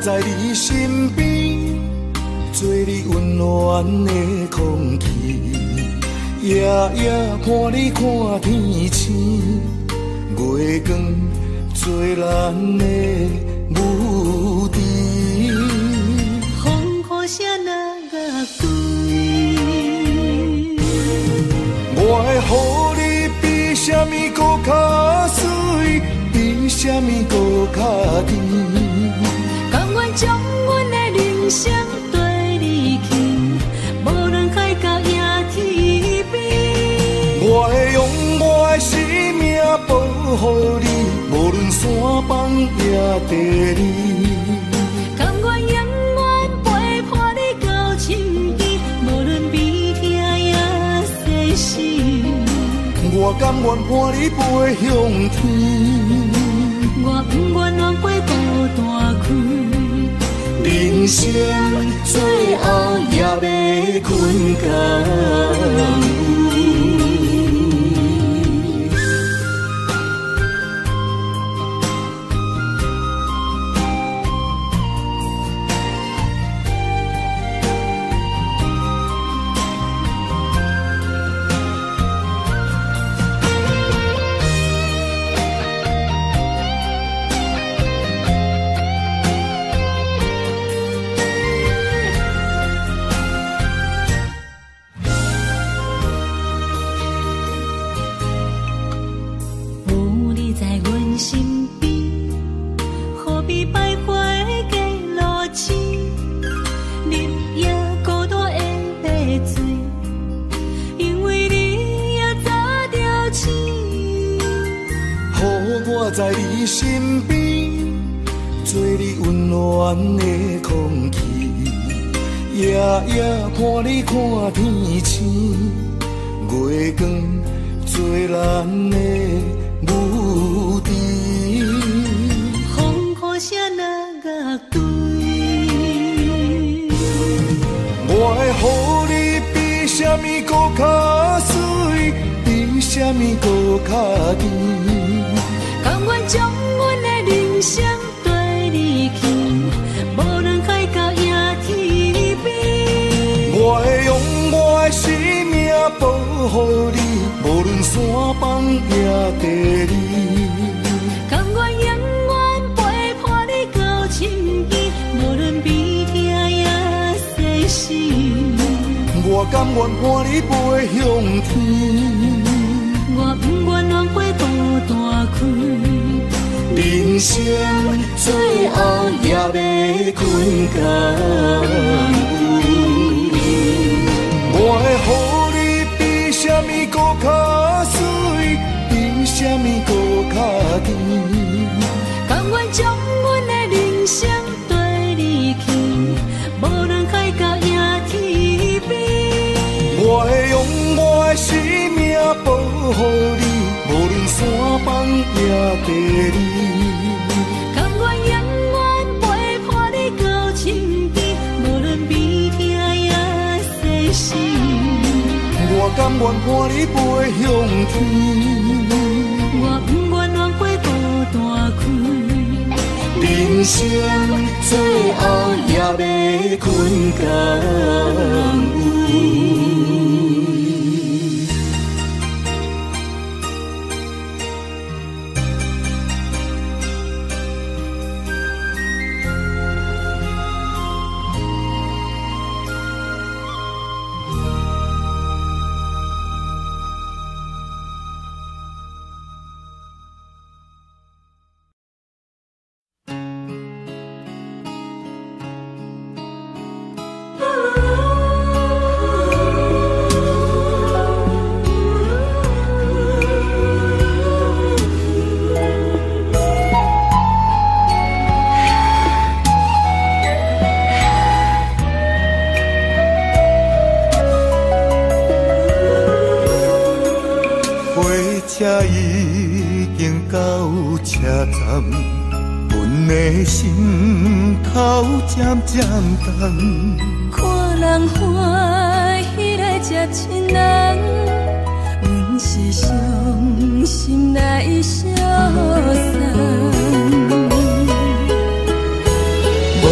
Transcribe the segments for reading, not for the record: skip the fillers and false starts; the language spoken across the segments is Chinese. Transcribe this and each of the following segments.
在你身边，做你温暖的空气，夜夜伴你看天星，月光做咱的母猪。风雨声若乐对，我会予你比什么搁较水，比什么搁较甜。甘愿将阮的人生对你去，无论海角也天边。我会用我的生命保护你，无论山崩也地理。甘愿永远陪伴你到深更，无论悲痛也世事。我甘愿伴你飞向天，我不愿浪费孤单开。人生最后也要困觉。在你身边，做你温暖的空气，夜夜伴你看天星，月光做咱的母猪。风雨声若乐对，我会予你比什么搁较水，比什么搁较甜。甘愿将阮的人生对你去，无论海角也天边。我会用我的生命保护你，无论山崩也地理。甘愿永远陪伴你到深更，无论悲痛也世事。我甘愿伴你飞向天，我不愿浪费孤单开。人生最后也要困觉。我会予你比什么搁较水，比什么搁较甜。甘愿将阮的人生对你去，无论海角也天边。我会用我的生命保护你，无论山崩也地理。甘愿永远陪伴你到深更，无论悲痛也世事。我甘愿伴你飞向天，我不愿浪费孤单开。人生最后也要困觉。车已经到车站，阮的心头渐渐重。看人欢喜来接亲人，阮是伤心来消散。无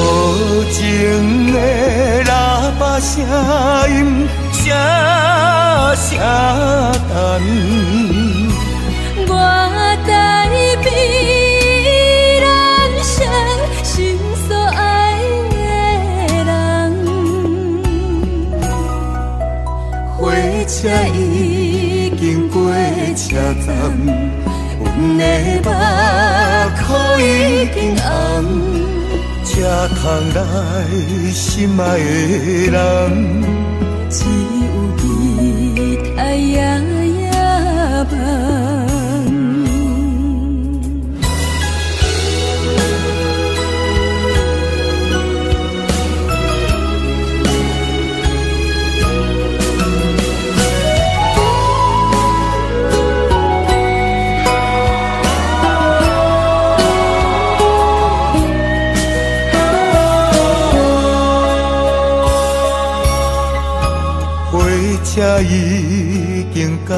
等。我台北人生，心所爱的人，火车已经过车站，阮的目眶已经红，车窗内心爱的人，只有你太夜夜梦。车已经到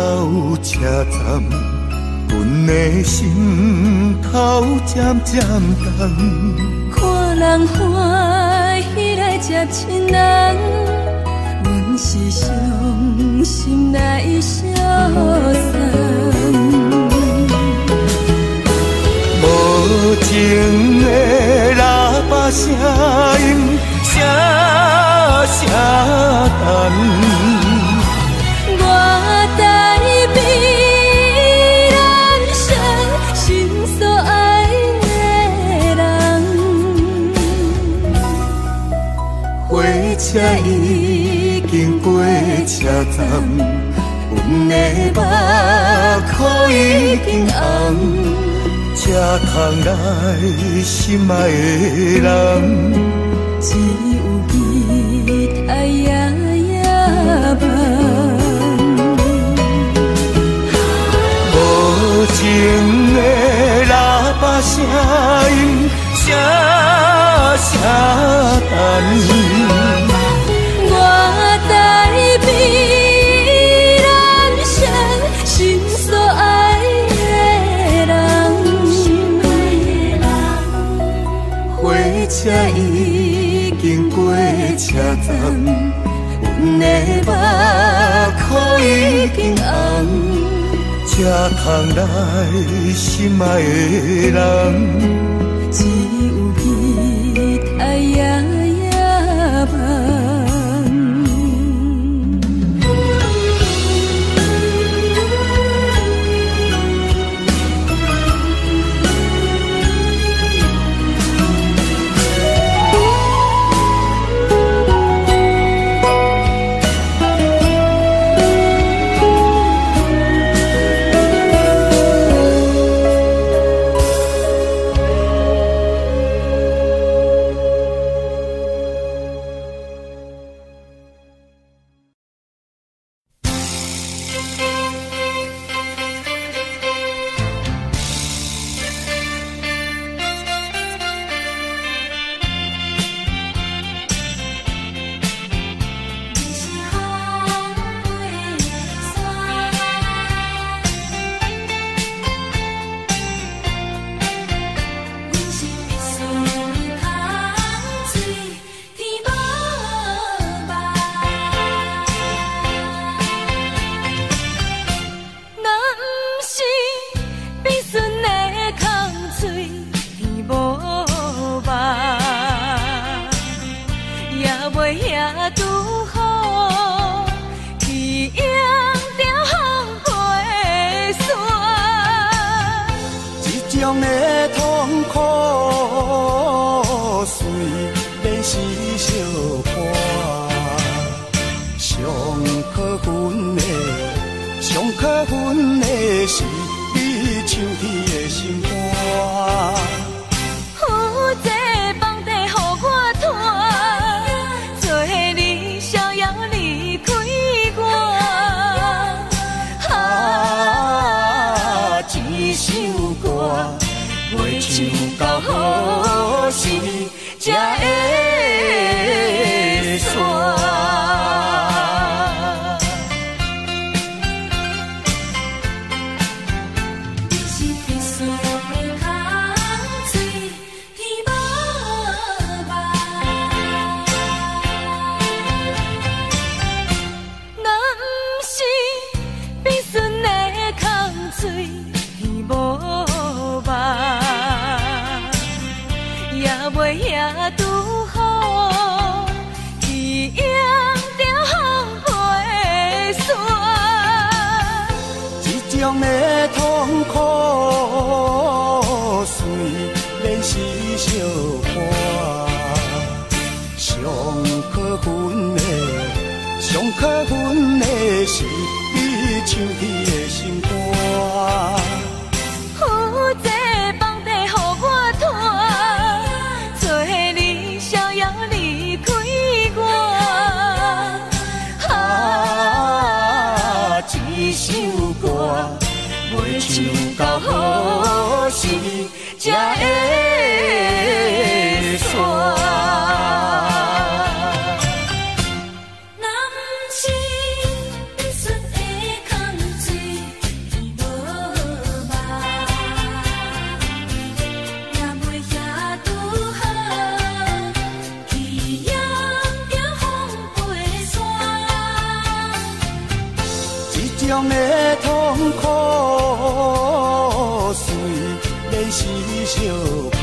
车站，阮的心头渐渐重。看人欢喜来接亲人，阮是伤心来消散。无情的喇叭声音，声声等。我台北人生，心所爱的人，火车已经过车站，阮的目眶已经红，车窗内心爱的人，只有你太夜夜梦。无情的喇叭声音，声声等。我台北人生，心所爱的人，火车已经过车站，阮的目眶已经红，车窗内心爱的人，只有你太夜夜梦。种的痛苦随便是相伴，上可恨的是你抽屉的心肝。有这房地予我拖，做你逍遥离开我。一首歌袂唱到好时才会煞。种的痛苦，随练习相伴。上可恨的是你唱起的心肝。有这房地予我拖，做你逍遥离开我。一首歌袂唱到何时才会煞？这种的痛苦，随练习相伴。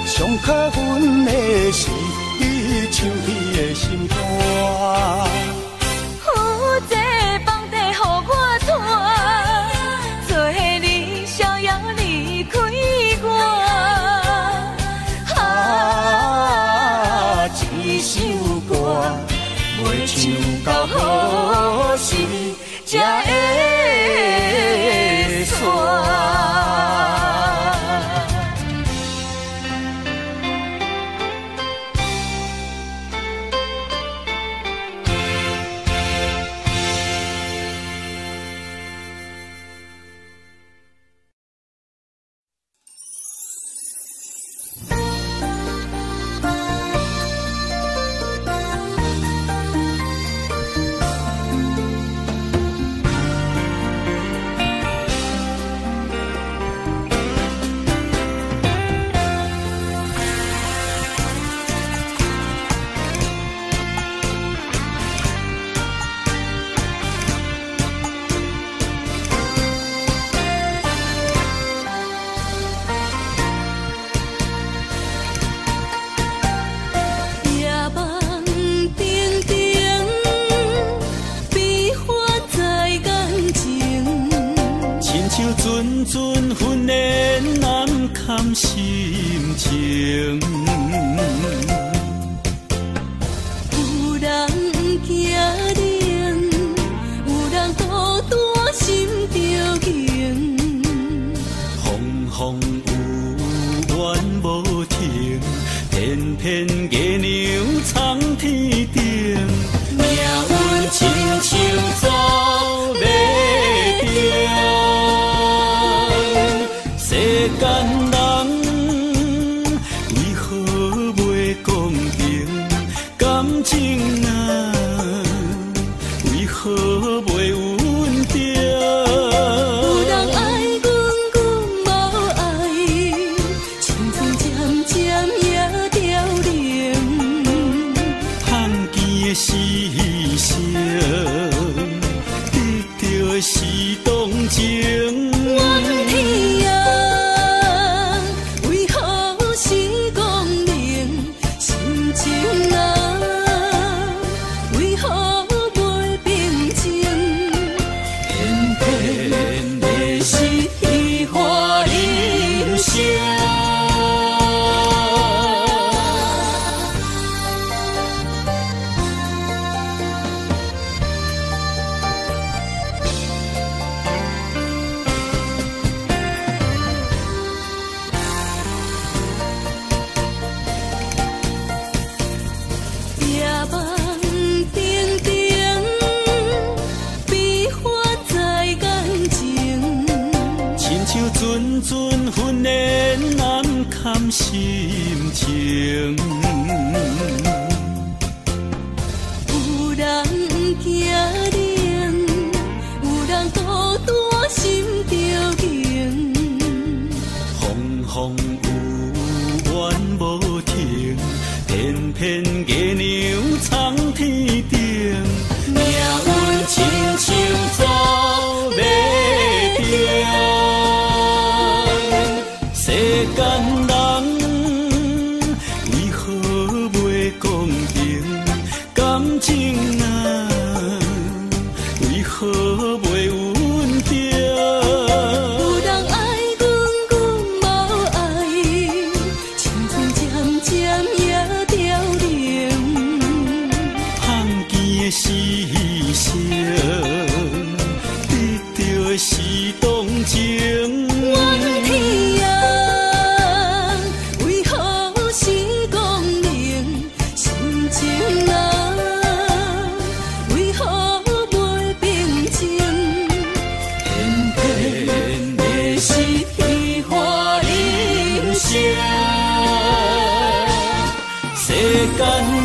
上可恨的是你唱起的心肝。有这房地予我拖，做你逍遥离开我。一首歌袂唱到何时才会煞？阵阵训练难堪心情，有人惊冷，有人孤单心着惊。风风有怨无停，偏偏月娘藏天顶，命运亲像走马灯。世间人为何袂公平？感情啊，为何袂稳定？有人爱阮，阮无爱，情绪渐渐也凋零。盼见的是谁？得到的是动情。怨天啊，为何是讲明心情啊？为何袂平静？偏偏的是虚华人生。阵阵训练难堪心情，有人惊冷，有人孤单心着惊。风风有怨无停，偏偏月娘藏天顶，命运亲像走马灯。世间人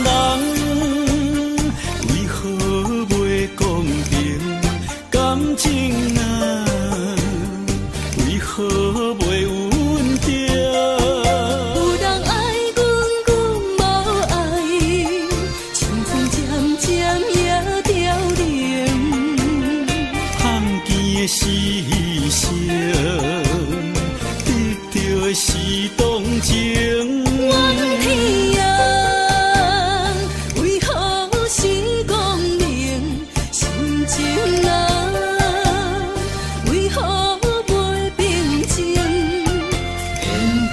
人，为何袂公平？感情啊，为何袂稳定？有人爱阮，阮无爱，青春渐渐也凋零。探见的是谁？得到的是同情。怨天啊，为何是公明？心情啊，为何袂平静？偏偏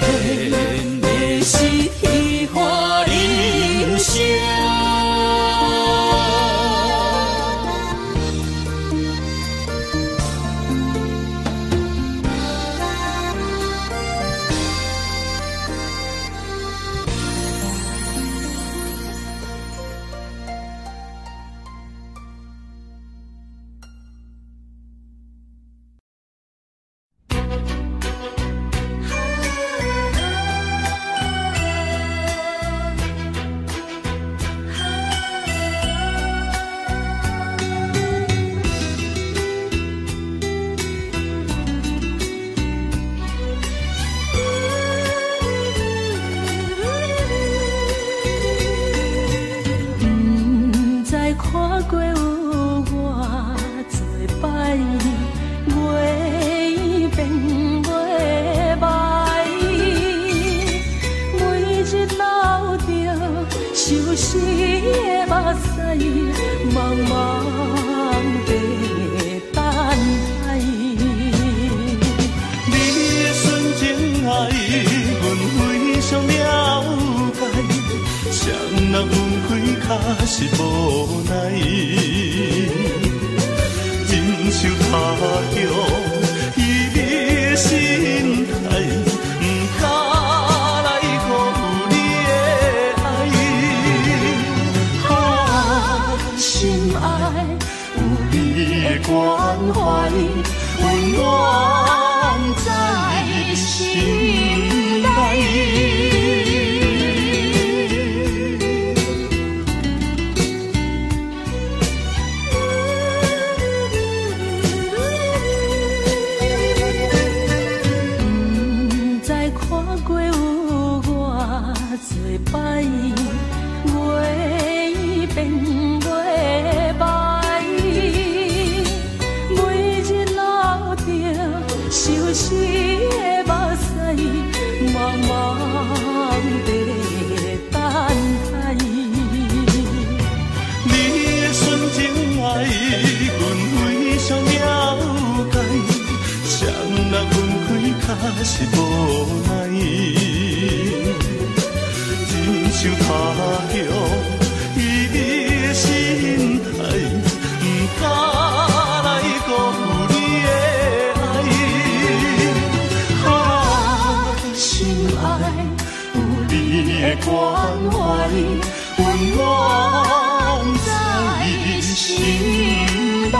的是虚华人生。看过有偌多摆，袂变袂歹，每日流着相思的目屎，茫茫地等待。你的纯情爱，阮非常了解，谁人分开确实无奈，忍受他乡伊的心态，不敢来辜你的爱。啊，心爱有你的关怀，温暖在心内。多摆，袂变袂歹，每日流着相思的目屎，茫茫地等待。你的纯情爱，阮非常了解，谁人分开确实无奈。忍受他乡伊的心态，不敢来辜你的爱。啊，心爱有你的关怀，温暖在心内。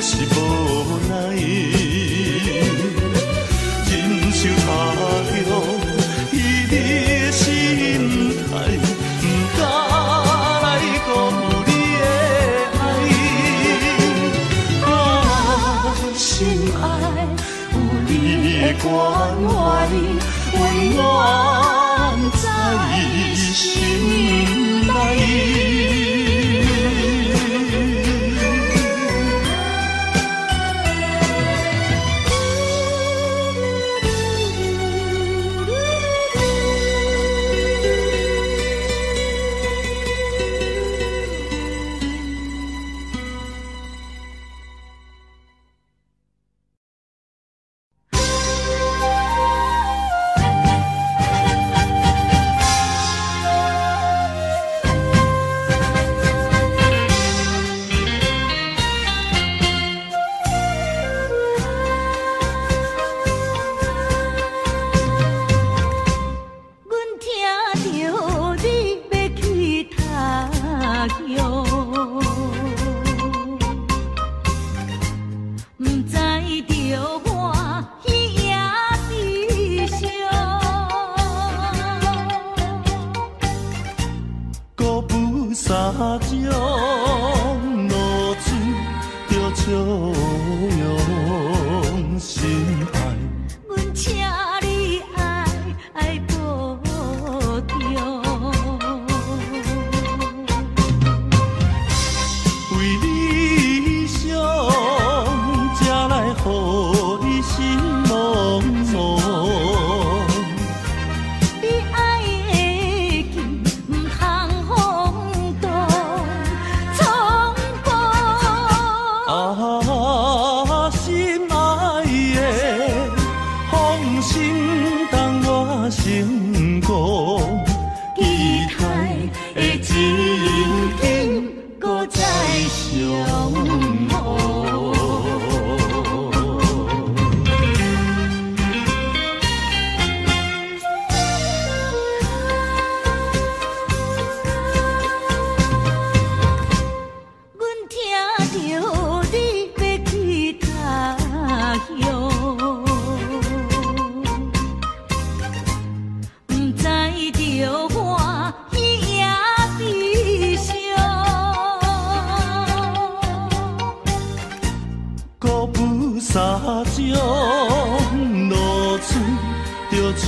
是无奈，忍受他乡伊的心态，不敢来辜你的爱。啊，心爱有你的关怀，温暖在心内。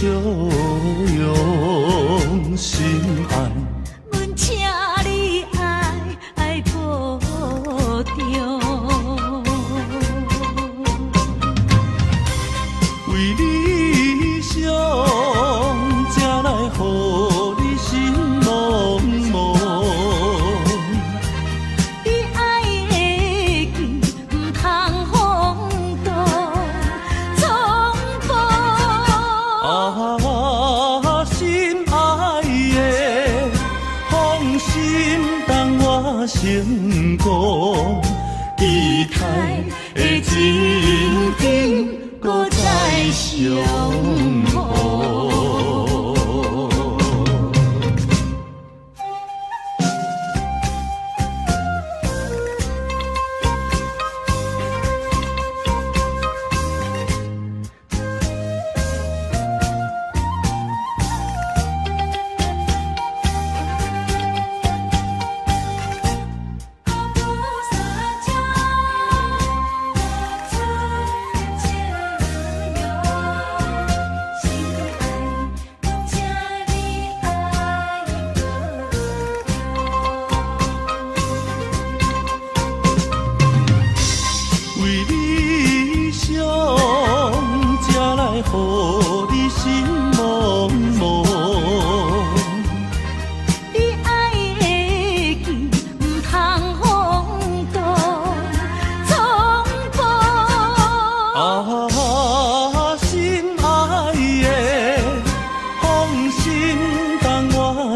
用心爱。阮请你爱保重。为理想，才来予你心茫茫。你爱的剑，不通风动冲破。啊，心爱的，放心当我成功，期待的真紧。搁再相逢。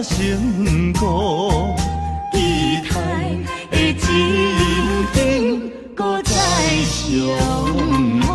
成功，期待的真紧，搁再相逢。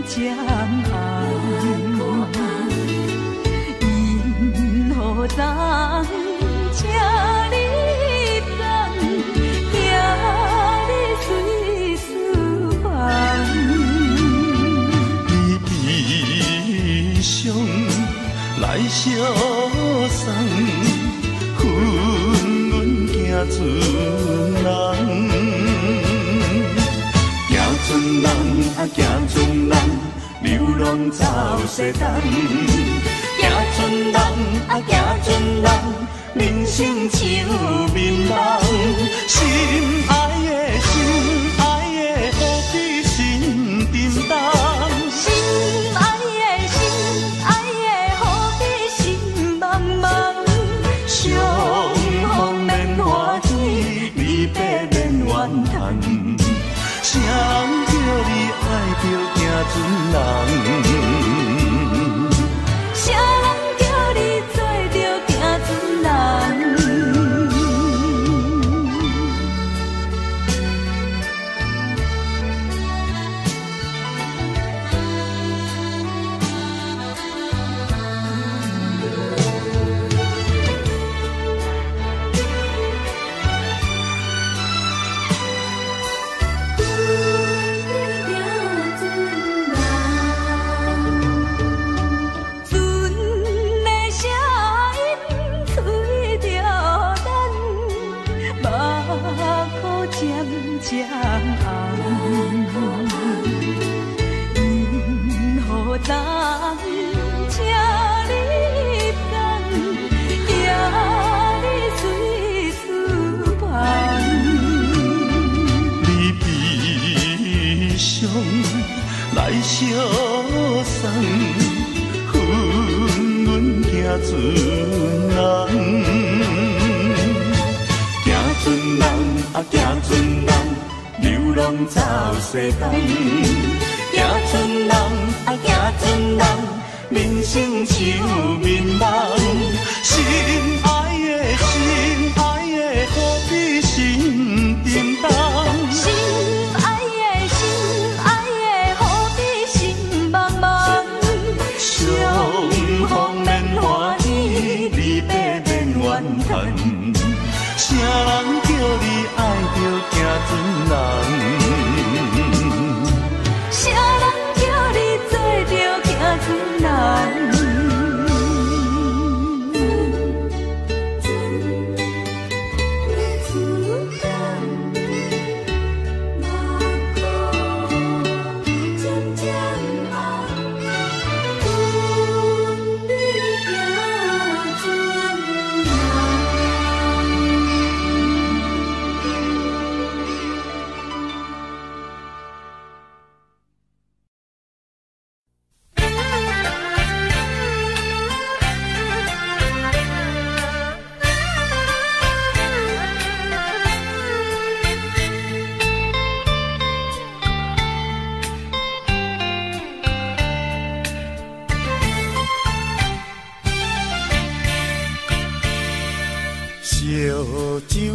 渐暗，因何当请你等，惊你随思烦。你悲伤来相送，恨阮行船人。行船人啊，行船人，流浪走西东。行船人啊，行船人，人生像眠梦。心爱的，心爱的，何必心沉重？心爱的，心爱的，何必心茫茫？相逢免欢喜，离别免怨叹。谁人叫你爱着行船人？谁人叫你做着行船人？来相送，阮行船人，行船人啊行船人，流浪走西东，行船人啊行船人，人生像面梦，心爱的何必心叮当。啥人叫你爱着行船人？啥人叫你做着行船人？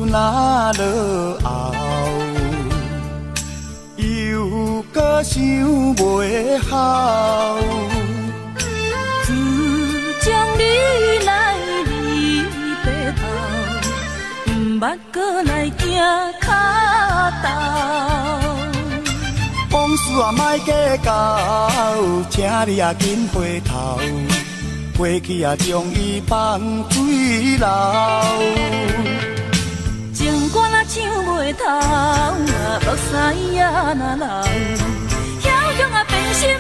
若落后，又搁想袂好。自将你来离白头，毋捌搁来行脚头。往事啊，莫计较，请你啊紧回头，过去啊将伊放水流。情歌若唱袂透，目屎也若流，遐勇啊变心，予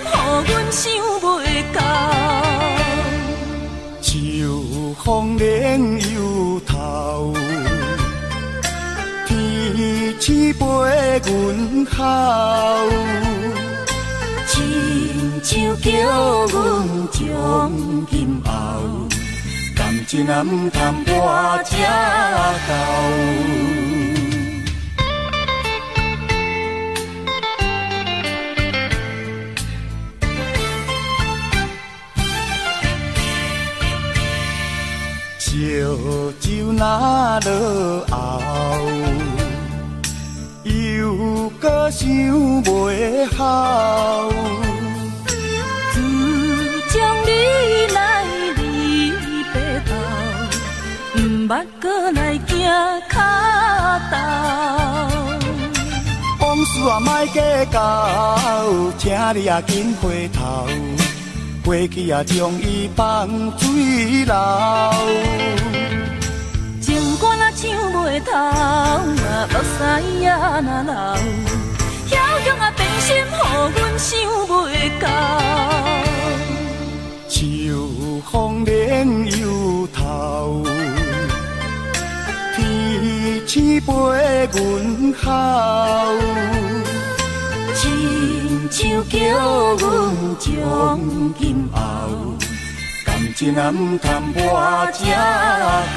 阮想袂到。秋风冷又透，天星陪阮哭，亲像叫阮将今后。感情啊，毋通跋这厚。烧酒若落后，又搁想袂好。毋捌搁来行脚头，往事啊莫计较，请你啊紧回头，过去啊将伊放水流。情歌若唱袂透，目屎也若流，遐勇啊变心，予阮想袂到。秋风冷又透。天星陪阮哭，亲像叫阮将今后。感情啊，毋通跋这厚。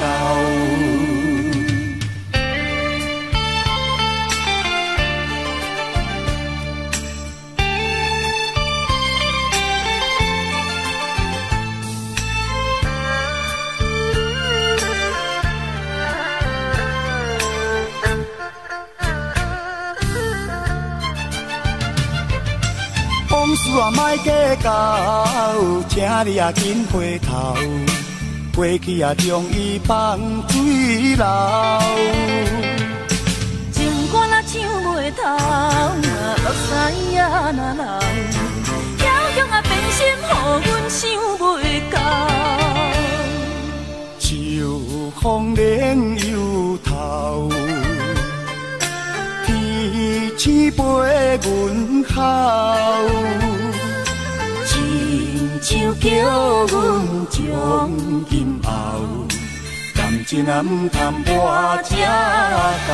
往事啊莫计较，请你啊紧回头，过去啊将伊放水流。情歌若唱袂透，目屎也若流，遐勇啊变心，予阮想袂到。秋风冷又透。天星陪阮哭，亲像叫阮将今后。感情啊，毋通跋这厚。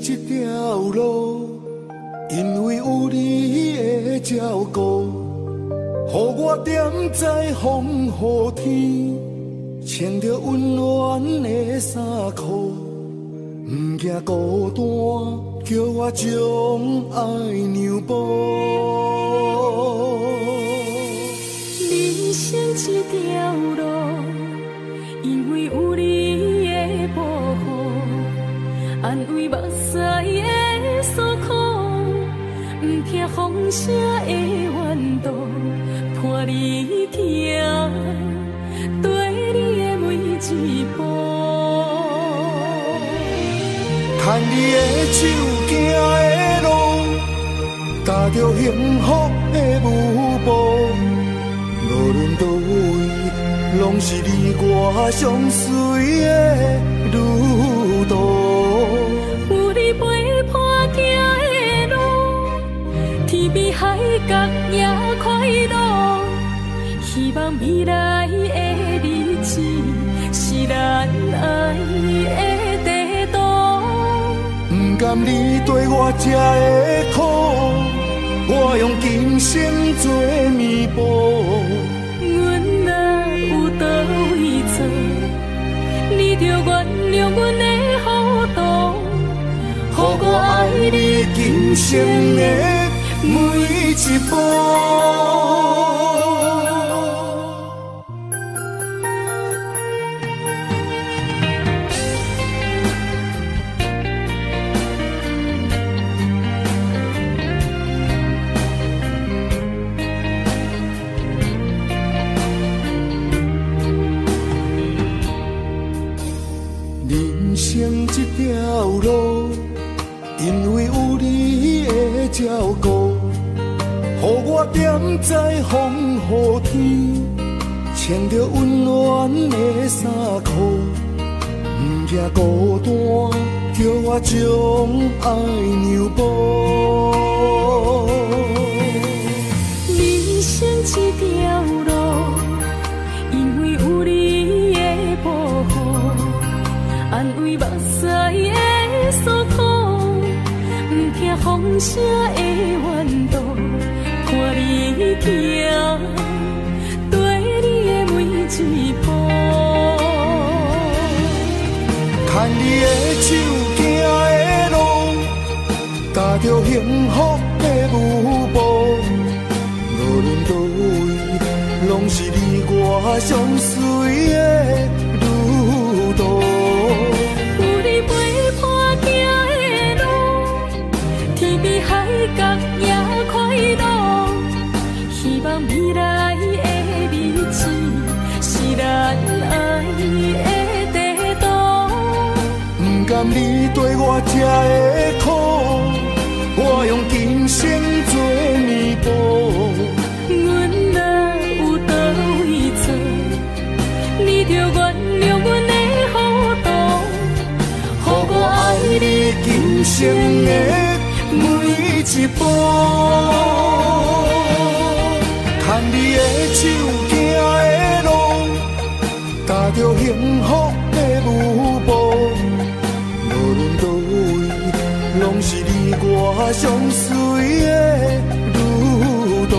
这条路，因为有你的照顾，予我踮在风雨天，穿着温暖的衫裤，不惊孤单，叫我将爱让步。人生这条路，因为有你的保护，安慰目屎的诉苦，不听风声的怨毒，伴你行，对你的每一步，牵你的手行的路，踏着幸福的舞步。无论倒位，拢是你我相随的旅途。有你陪伴行的路，天边海角也快乐。希望未来的日子是咱爱的地图。不甘你对我这的苦，我用今生做弥补。你就原谅阮的糊涂，予我爱你今生的每一步。人生这条路，因为有你的照顾，予我踮在风雨天，穿着温暖的衫裤，不惊孤单，叫我将爱让步。人生这条路，因为有你的保护，安慰目屎的诉苦，不听风声的怨毒，伴你行，对你的每一步。牵你的手行的路，踏着幸福的舞步。无论倒位，拢是你我相随的旅途。角也快乐，希望未来的日子是咱爱的地图。不甘你对我这的苦，我用今生做弥补。阮若有倒位错，你就原谅阮的糊涂，予我爱你今生的每一步。牵你的手行的路，踏着幸福的舞步。无论倒位，拢是你我相随的旅途。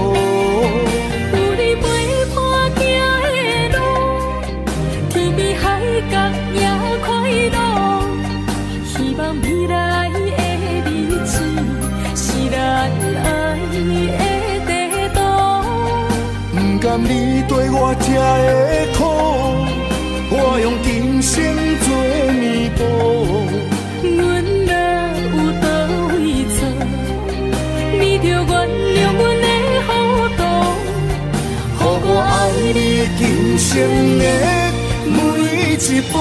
有你陪伴行的路，天边海角也快乐。希望未来的日子是咱爱的地图。不甘你对我这的苦，我用今生做弥补。阮若有倒位错，你就原谅阮的糊涂，予我爱你今生的每一步。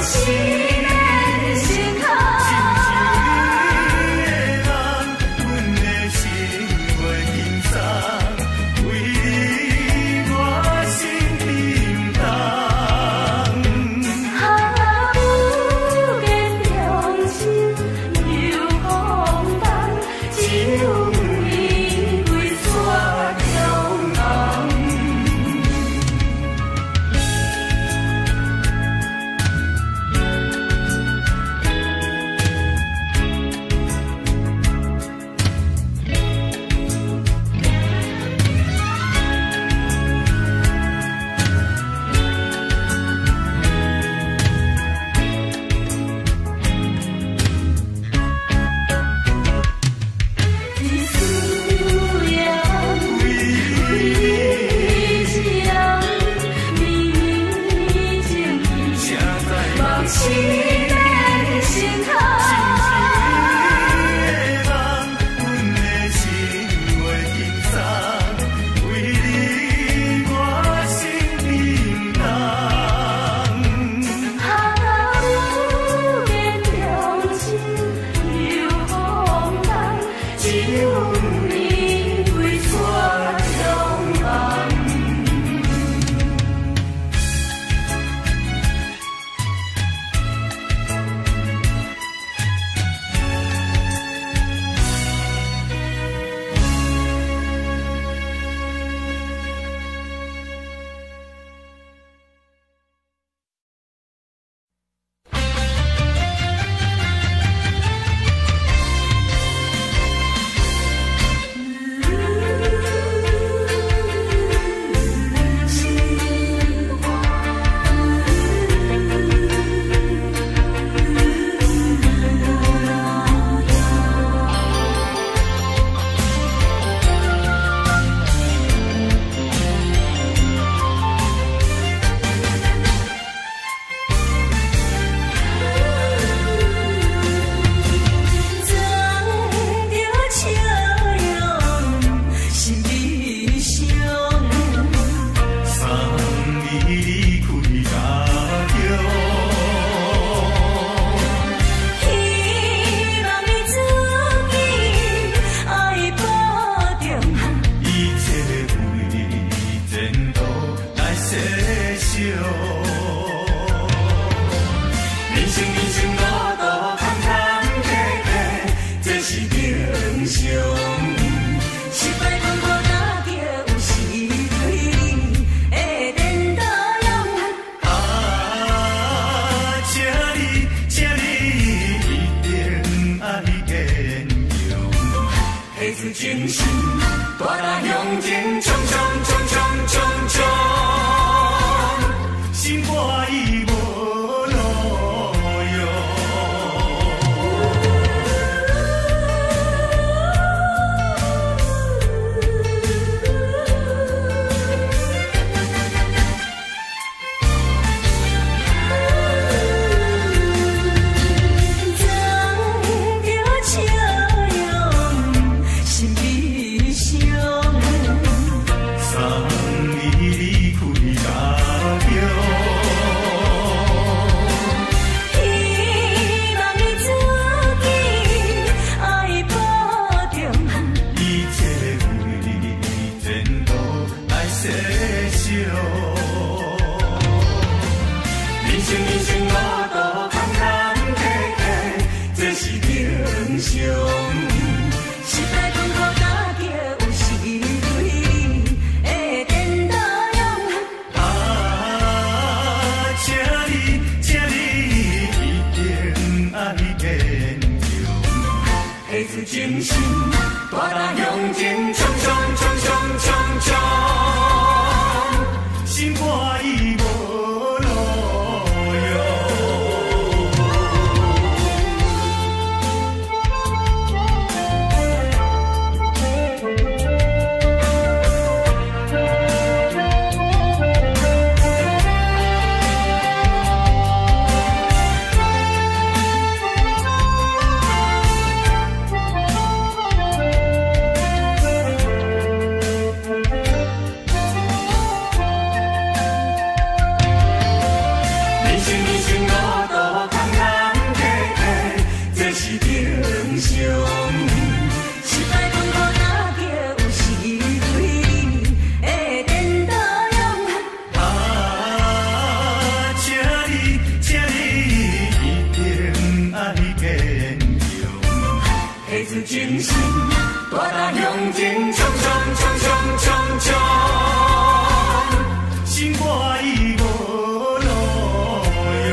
心的心坎。自精神，大踏向前，冲冲冲冲冲冲，心肝已无路用。精神，大踏向前，冲冲冲冲冲冲，心肝已无路用。精神，大踏向前，冲冲冲冲冲冲，心肝已无路用。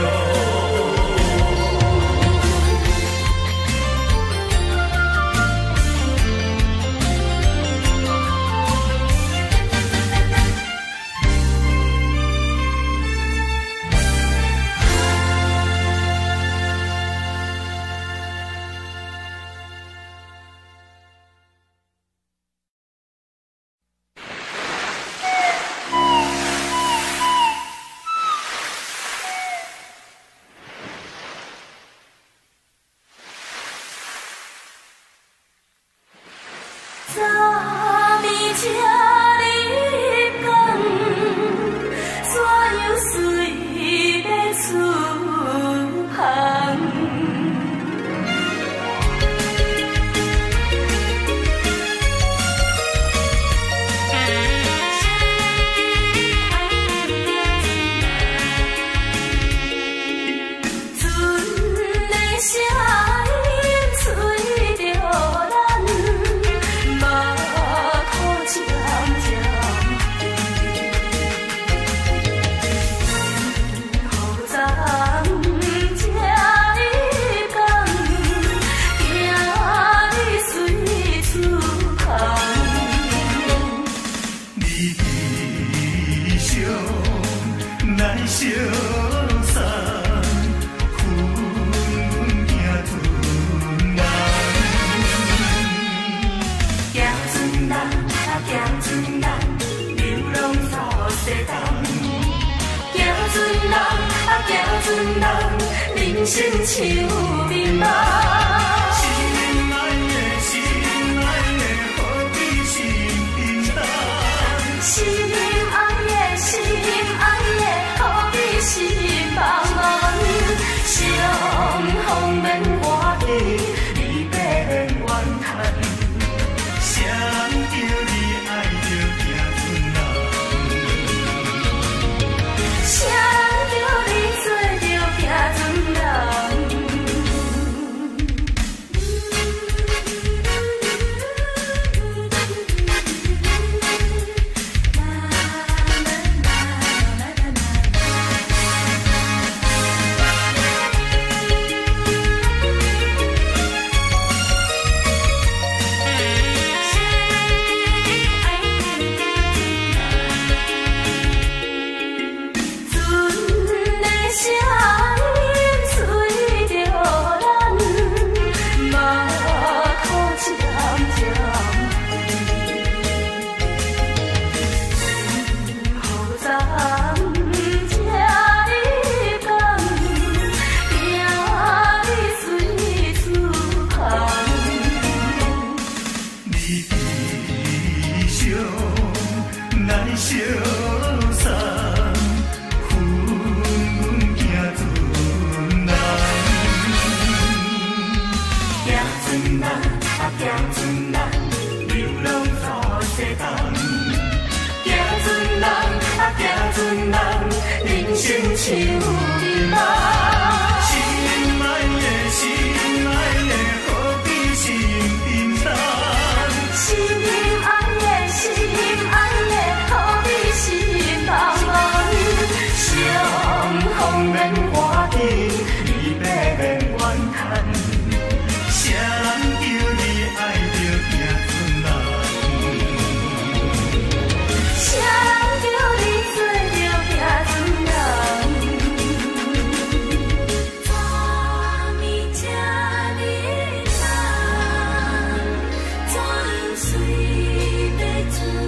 人生像迷茫。想着你做着行船人。梦。心爱的，心爱的，何必心沉重？心爱的，心爱的，何必心茫茫？相逢免话题，离别免怨叹。谁人叫你爱着行船人？谁人叫你做着行船人？昨暝这日人，怎样随要自动？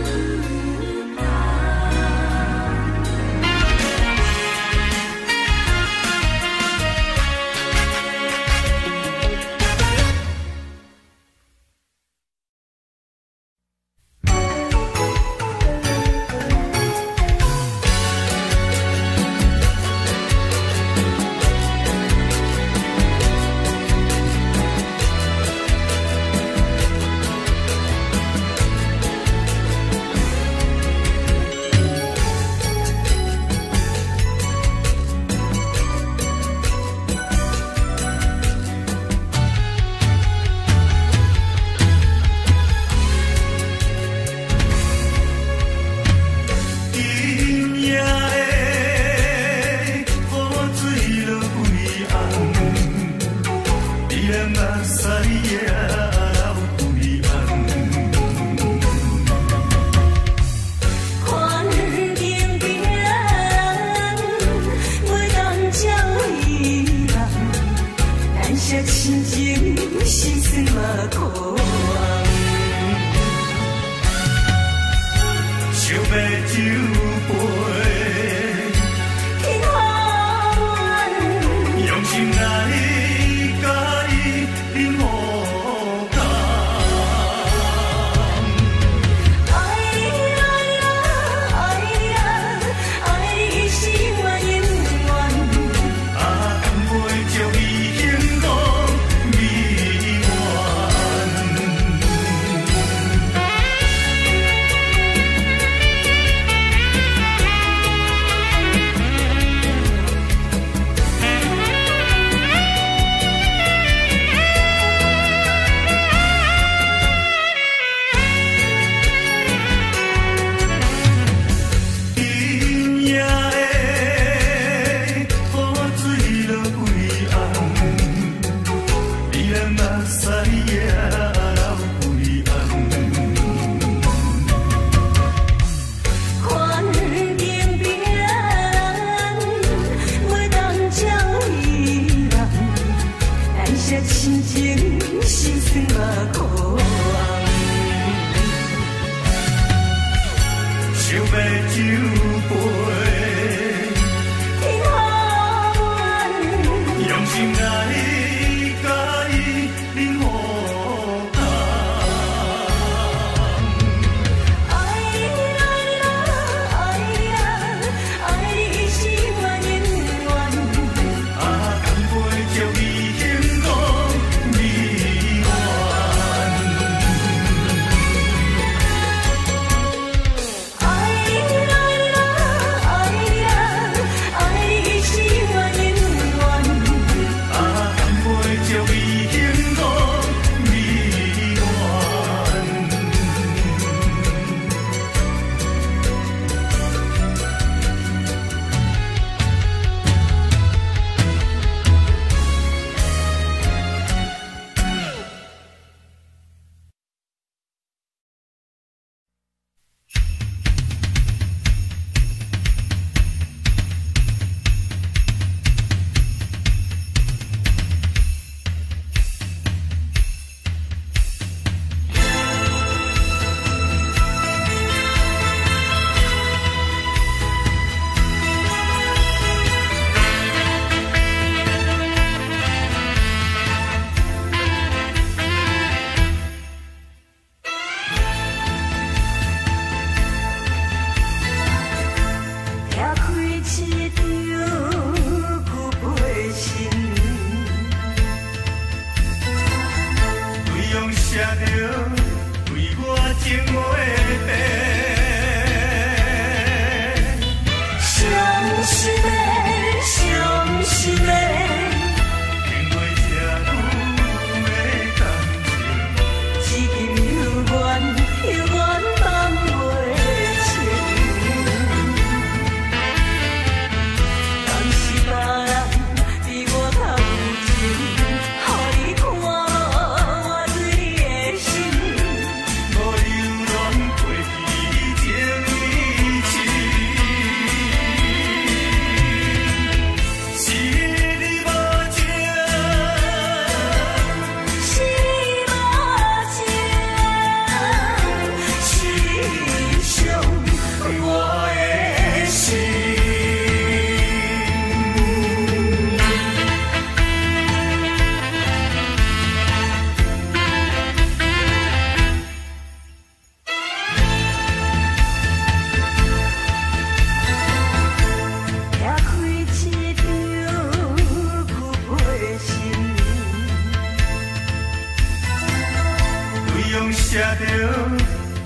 写着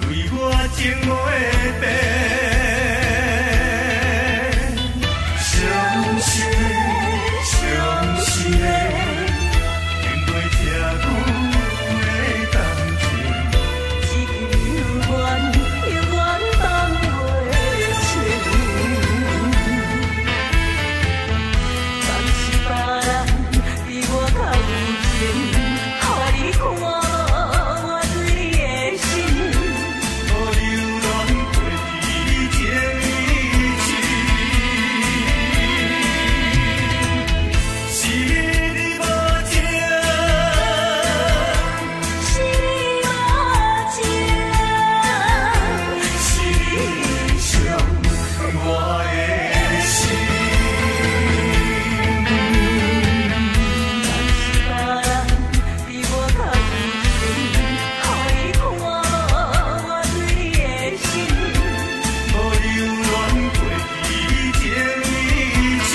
对我情话白。伤心的，伤心的，面对这久的感情，一句永远永远放袂清。若是别人比我较有情，害你看我对你的心，无留恋过去情义情。是你无情，是你无情，是你伤我的心。别人比我较有情，害你看我对你的心，无留恋过去情义情，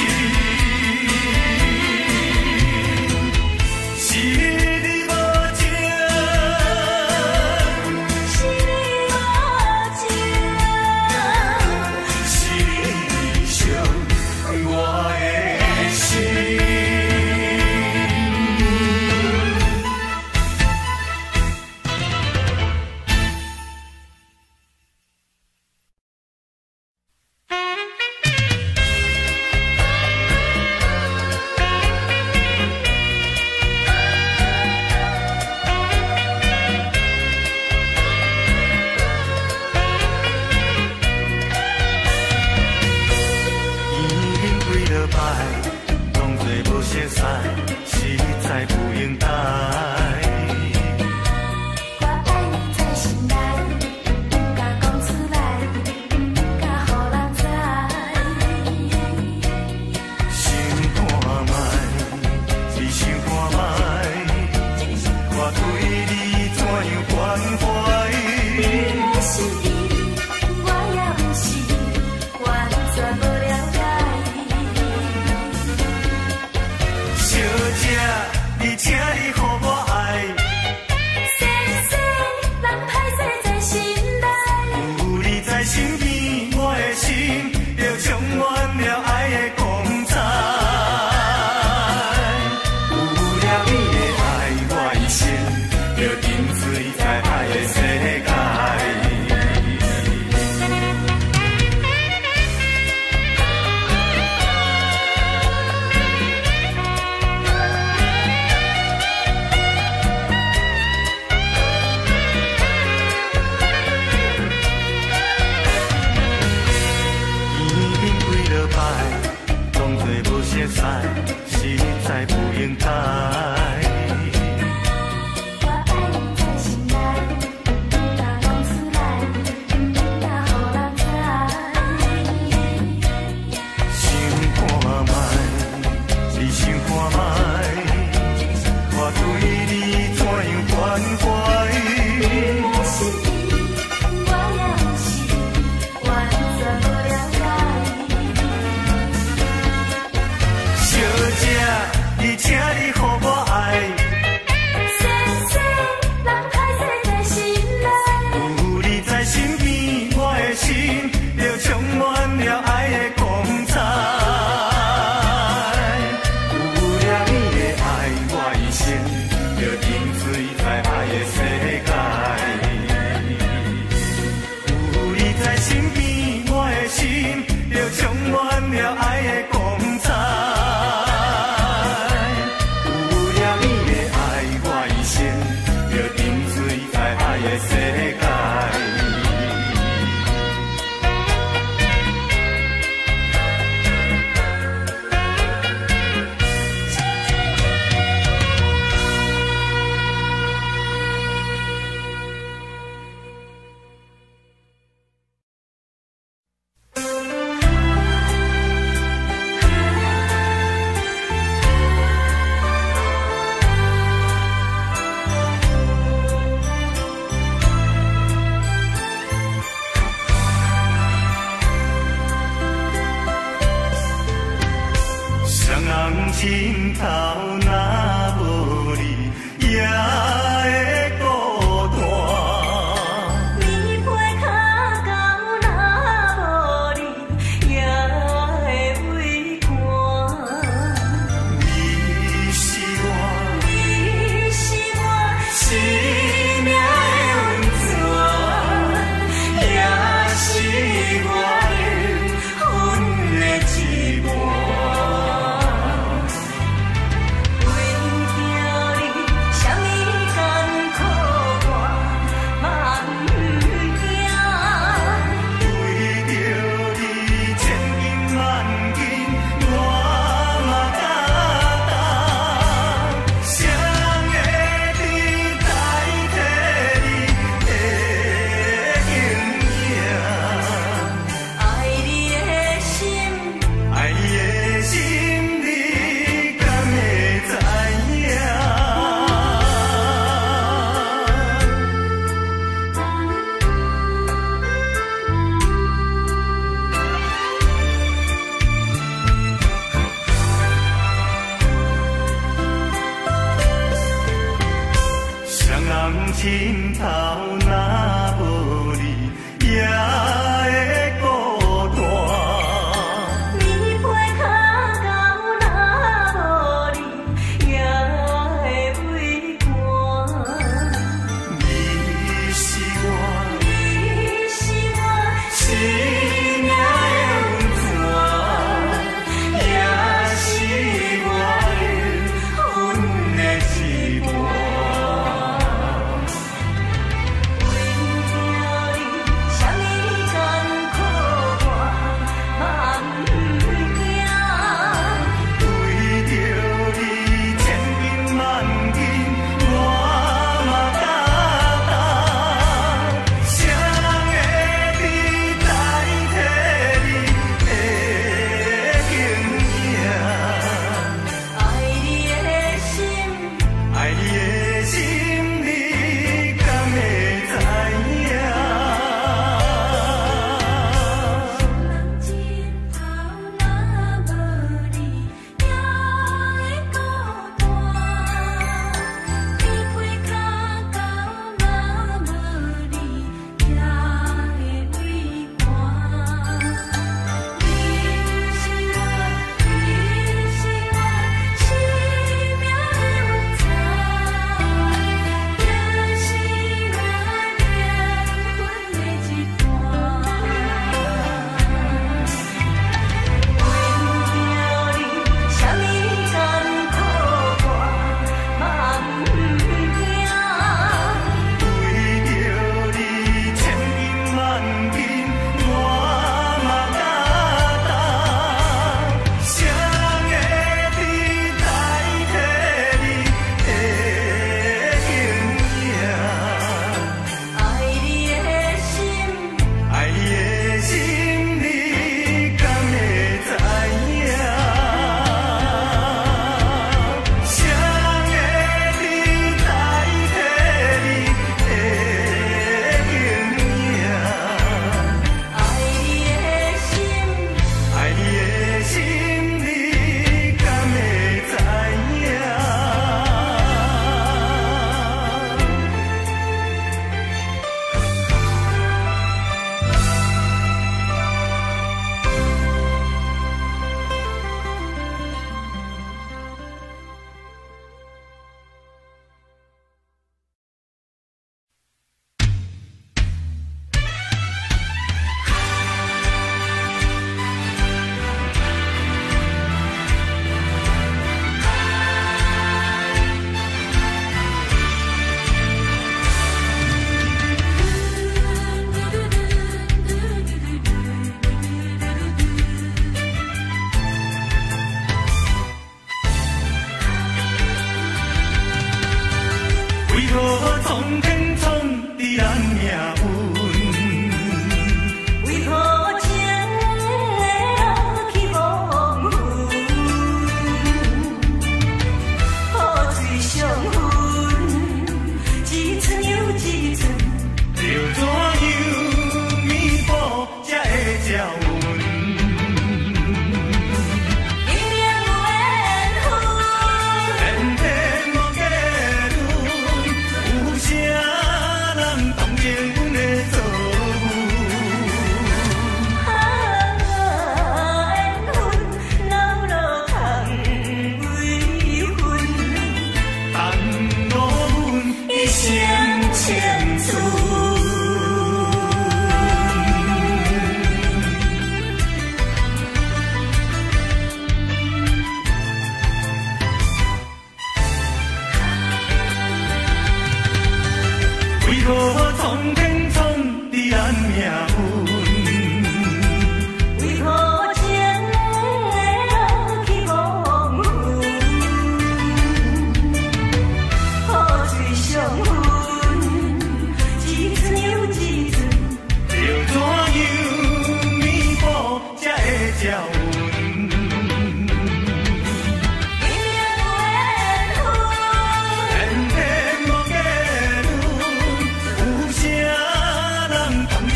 是你无情，是你无情。是你伤我的心。已经几落摆，当作无熟悉，实在不应该。我爱你在心内，不敢讲出来，不敢予人知。想看卖，只想看卖，我对你怎样关怀？你的心意，我也不是完全无了解。小姐，你请你予我爱，先生，人歹势在心内，有你在身边，我的心就充满了爱的光彩。有了你的爱，我一生就沉醉在爱的世界。已经几落摆，当作无熟悉，实在不应该。我爱你在心内，不敢讲出来，不敢予人知。想看卖，只想看卖，我对你怎样关怀？你的心意，我也不是完全无了解。小姐，你请你予我爱，先生，人歹势在心内，有你在身边，我的心就充满了爱的光彩。有了你的爱，我一生就沉醉在爱的世心头若无你，也会孤单。你陪脚到若无你，也会畏寒。你是我，你是我生命的温泉，也是我灵魂的羁绊。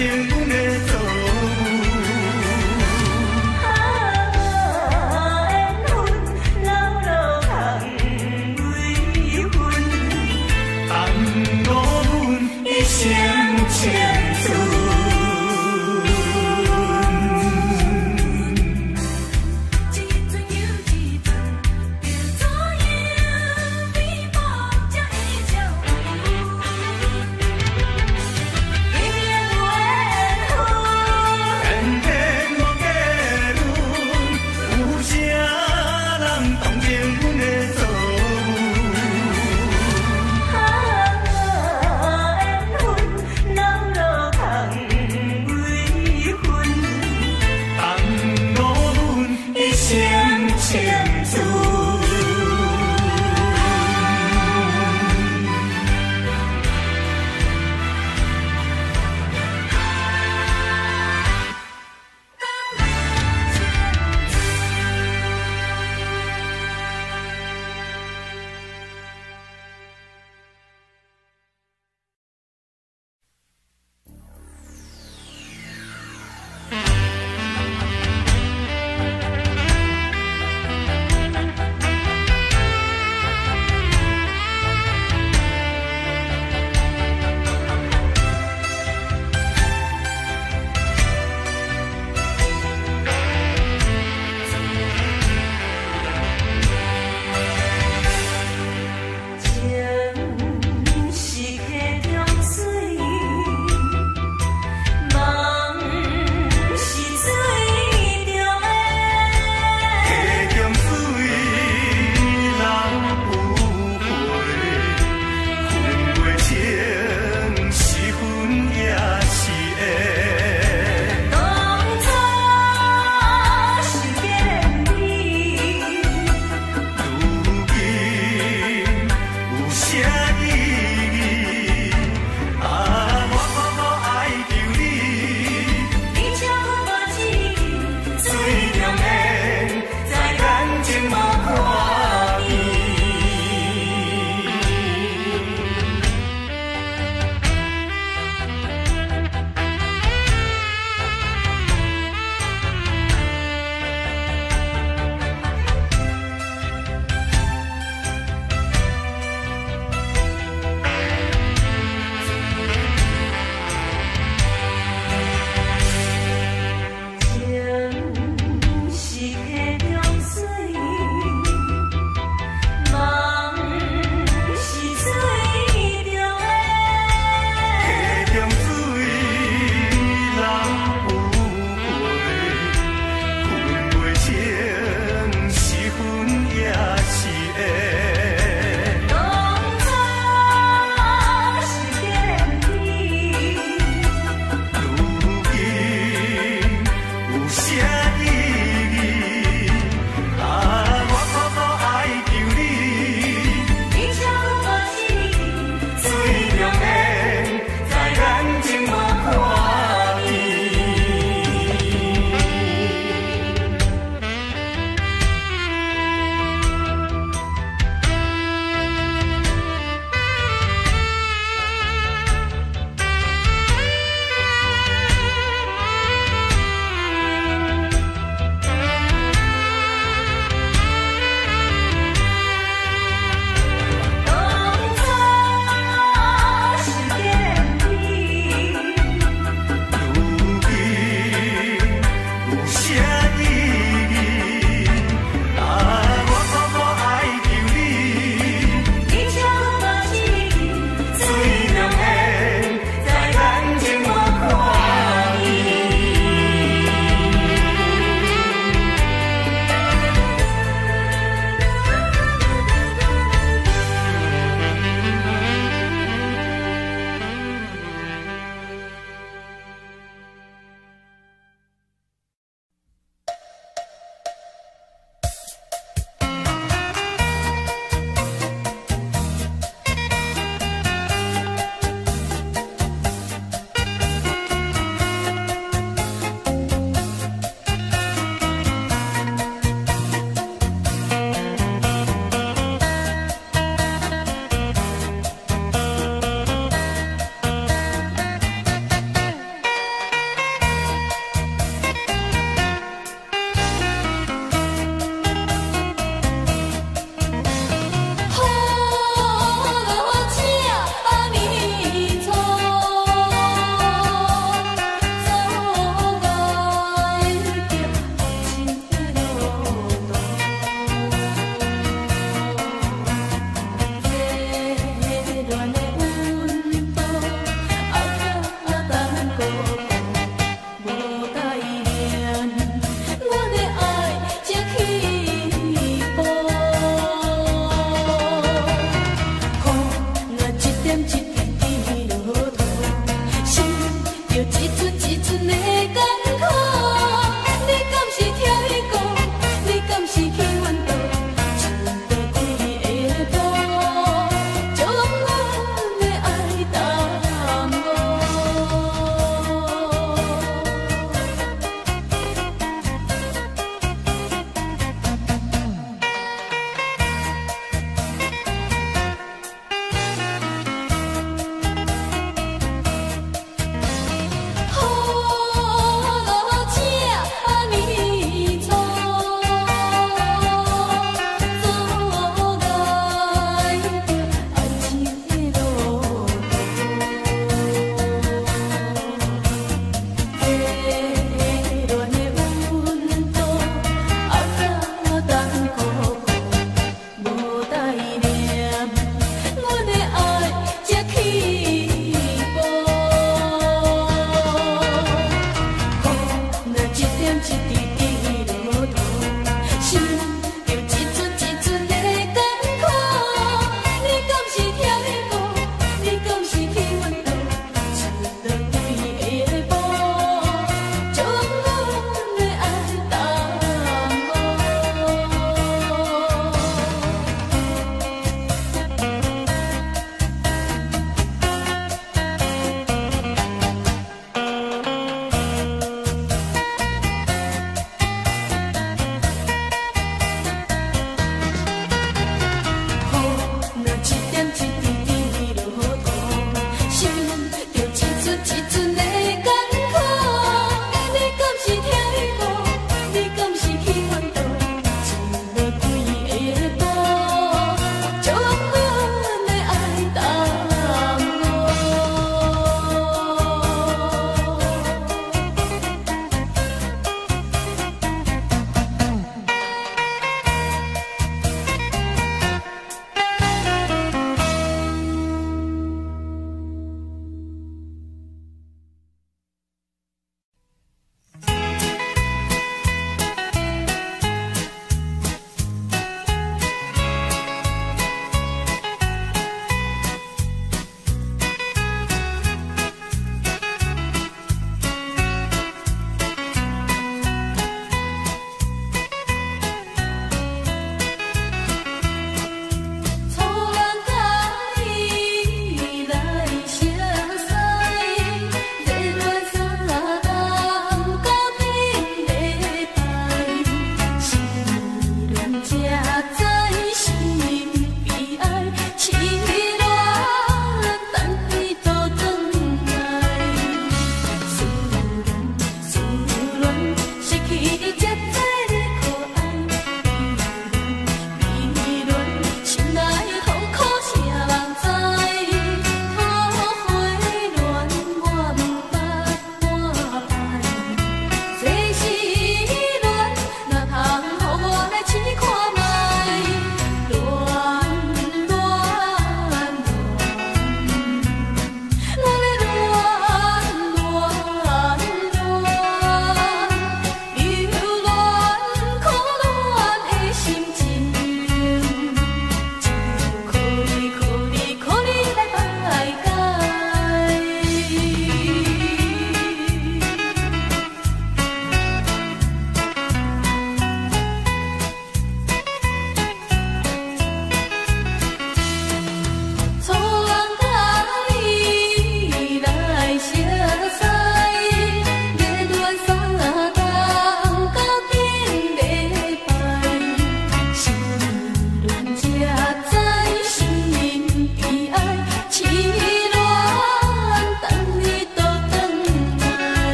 情的青春。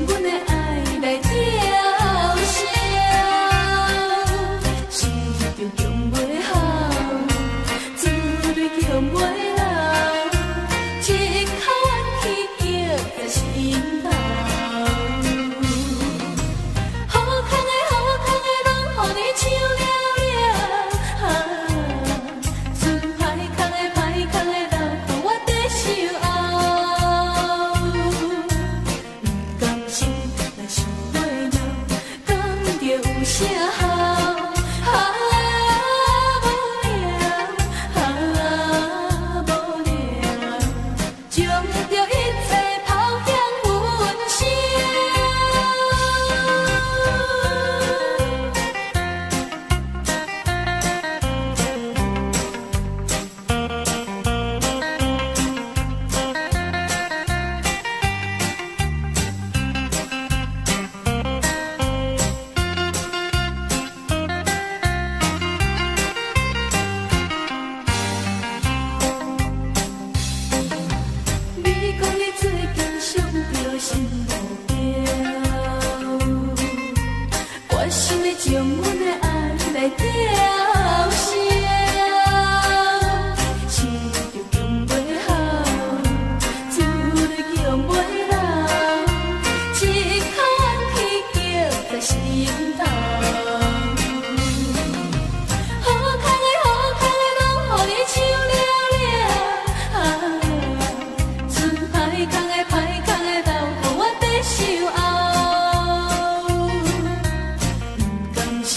阮的爱来吊销，是着强袂好，自己强袂老，一口怨气夹在心头。好康的拢予你抢了了，剩歹康的留予我在守候。不甘心，若想袂了，讲着有啥好？无聊，将着一切抛向云霄。你讲你最近上着新目标，我想要将阮的爱来吊销，是着强袂好，自己强袂老，一口怨气夹在心头。好康的拢予你抢了了，剩歹康的留予我在守候。不甘心，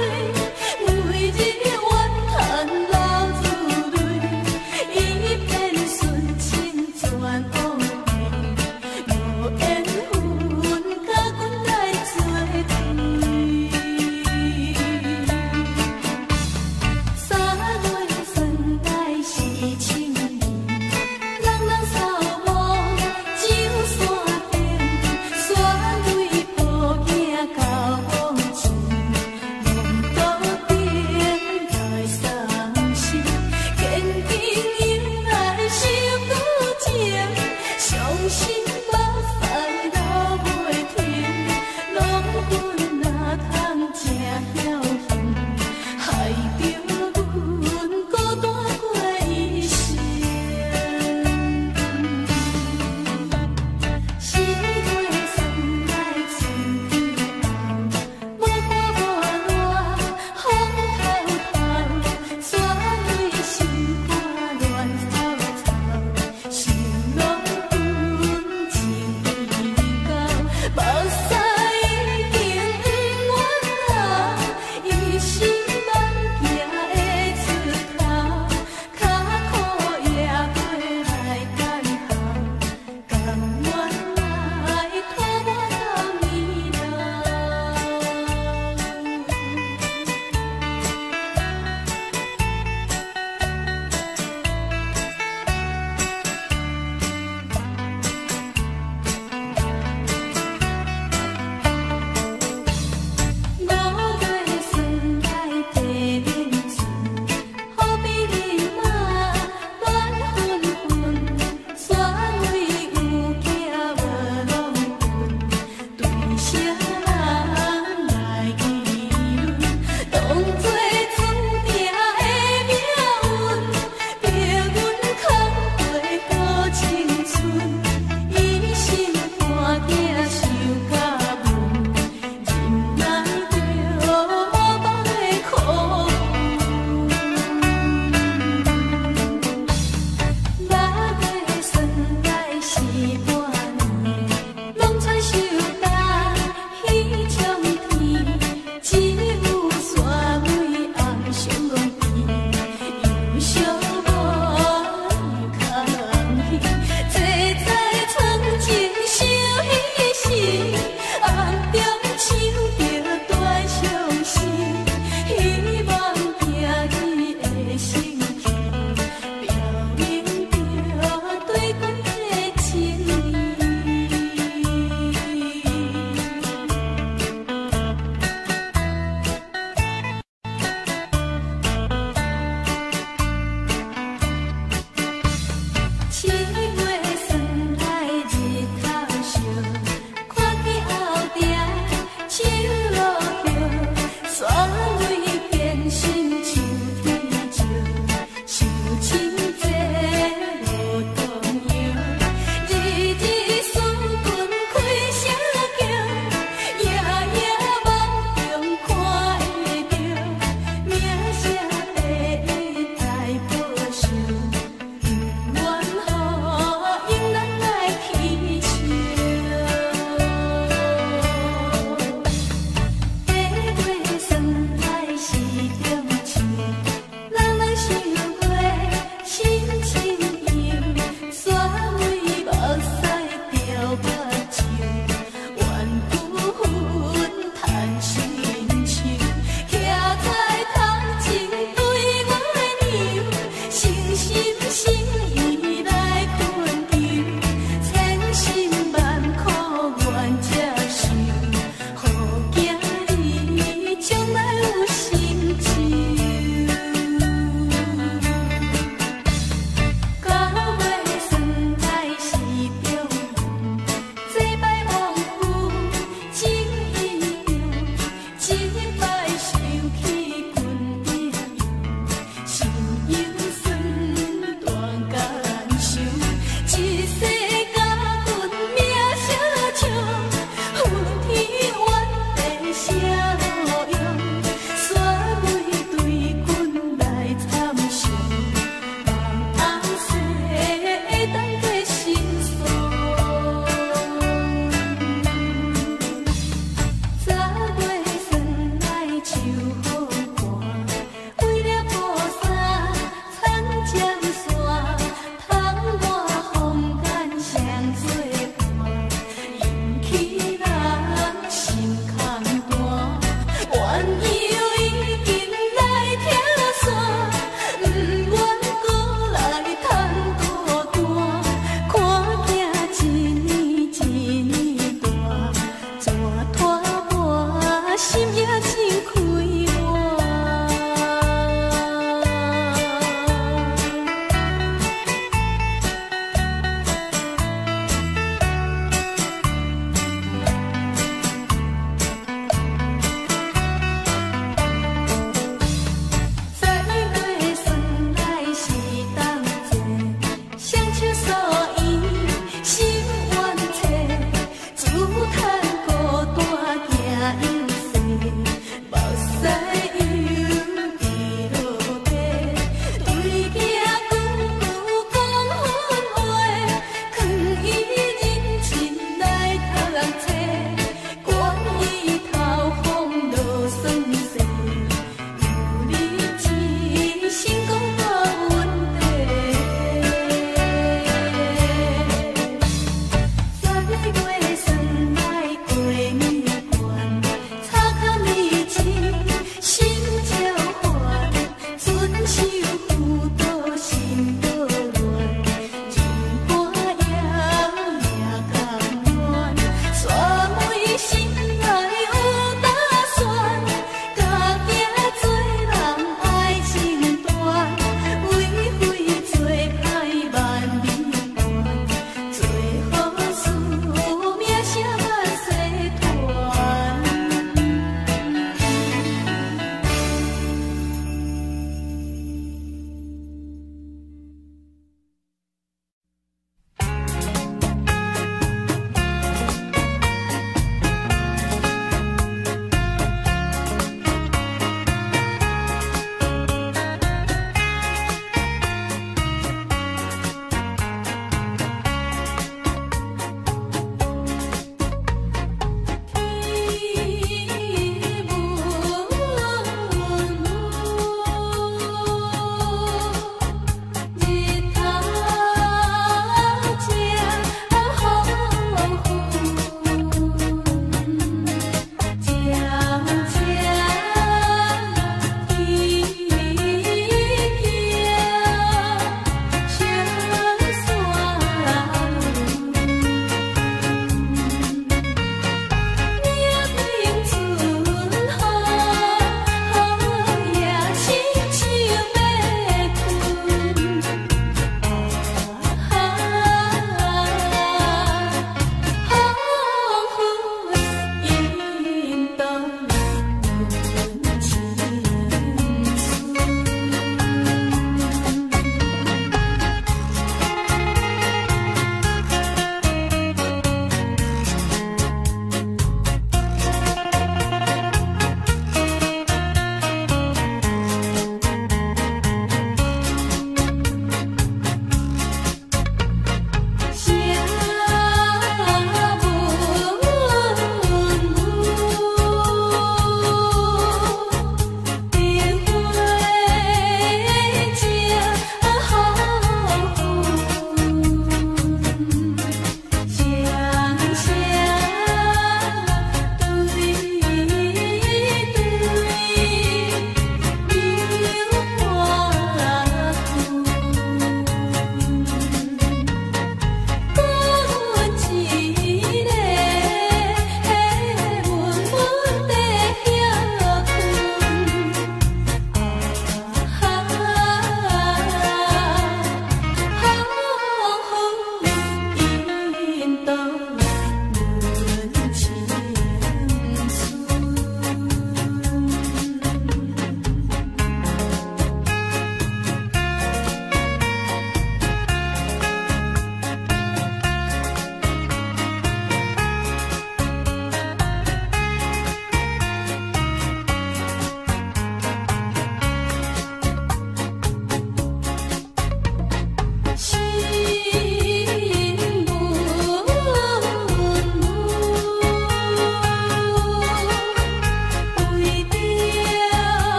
水。